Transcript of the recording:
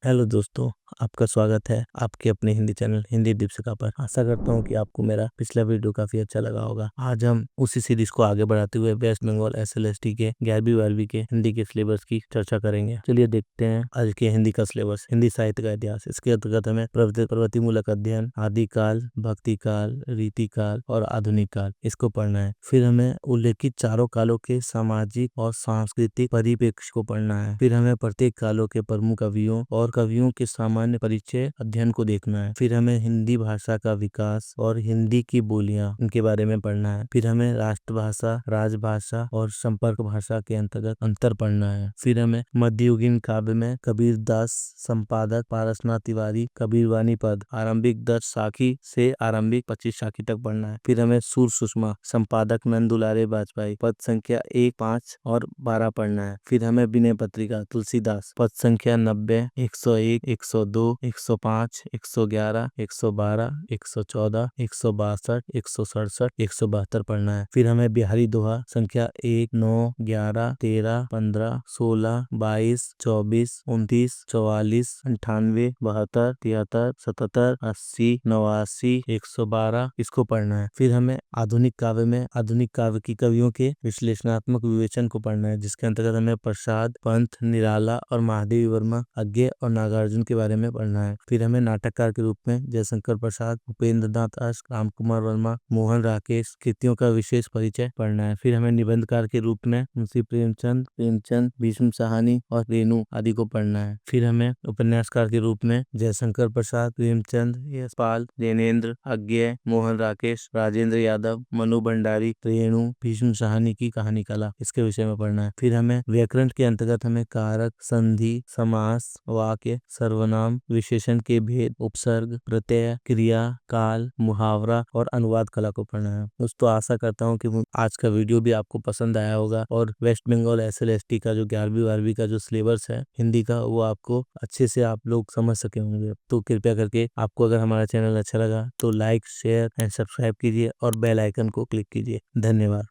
Hello दोस्तों, आपका स्वागत है आपके अपने हिंदी चैनल हिंदी दीपिका पर। आशा करता हूँ कि आपको मेरा पिछला वीडियो काफी अच्छा लगा होगा। आज हम उसी सीरीज को आगे बढ़ाते हुए वेस्ट बंगाल एसएलएसटी के 11वीं 12वीं के हिंदी के सिलेबस की चर्चा करेंगे। चलिए देखते हैं आज के हिंदी का सिलेबस। हिंदी साहित्य का इतिहास, इसके अंतर्गत हमें प्रवृत्तिमूलक अध्ययन, आदिकाल, भक्ति काल, रीति काल और आधुनिक काल इसको पढ़ना है। फिर हमें उल्लेखित चारों कालों के सामाजिक और सांस्कृतिक परिप्रेक्ष्य को पढ़ना है। फिर हमें प्रत्येक कालों के प्रमुख कवियों और कवियों के सामान्य परिचय अध्ययन को देखना है। फिर हमें हिंदी भाषा का विकास और हिंदी की बोलियां इनके बारे में पढ़ना है। फिर हमें राष्ट्रभाषा, राजभाषा और संपर्क भाषा के अंतर्गत अंतर पढ़ना है। फिर हमें मध्ययुगीन काव्य में कबीर दास संपादक पारसनाथ तिवारी कबीरवानी पद आरंभिक 10 साखी से आरंभिक 25 साखी तक पढ़ना है। फिर हमें सुर सुषमा संपादक नंद दुलारे बाजपेयी पद संख्या 1, 5 और 12 पढ़ना है। फिर हमें विनय पत्रिका तुलसीदास पद संख्या 90, 101, 102, 105, 111, 112, 114, 162, 167, 172 पढ़ना है। फिर हमें बिहारी दोहा संख्या 1, 9, 11, 13, 15, 16, 22, 24, 29, 44, 98, 72, 73, 77, 80, 89, 112 इसको पढ़ना है। फिर हमें आधुनिक काव्य में आधुनिक काव्य की कवियों के विश्लेषणात्मक विवेचन को पढ़ना है, जिसके अंतर्गत हमें प्रसाद, पंत, निराला और महादेवी वर्मा, अज्ञे और नागार्जुन के बारे में पढ़ना है। फिर हमें नाटककार के रूप में जयशंकर प्रसाद, उपेंद्र नाथ अश्क, राम कुमार वर्मा, मोहन राकेश कृतियों का विशेष परिचय पढ़ना है। फिर हमें निबंधकार के रूप में मुंशी प्रेमचंद, भीष्म साहनी और रेणु आदि को पढ़ना है। फिर हमें उपन्यासकार के रूप में जयशंकर प्रसाद, प्रेमचंद, यशपाल, जैनेन्द्र, अज्ञे, मोहन राकेश, राजेंद्र यादव, मनु भंडारी, रेणु, भीष्म साहनी की कहानी कला इसके विषय में पढ़ना है। फिर हमें व्याकरण के अंतर्गत हमें कारक, संधि, समास, वाक्य, सर्वनाम, विशेषण के भेद, उपसर्ग, प्रत्यय, क्रिया, काल, मुहावरा और अनुवाद कला को पढ़ना है। दोस्तों, आशा करता हूँ कि आज का वीडियो भी आपको पसंद आया होगा और वेस्ट बंगाल एसएलएसटी का जो 11वीं 12वीं का जो सिलेबस है हिंदी का, वो आपको अच्छे से आप लोग समझ सके होंगे। तो कृपया करके आपको अगर हमारा चैनल अच्छा लगा तो लाइक, शेयर एंड सब्सक्राइब कीजिए और बेल आइकन को क्लिक कीजिए। धन्यवाद।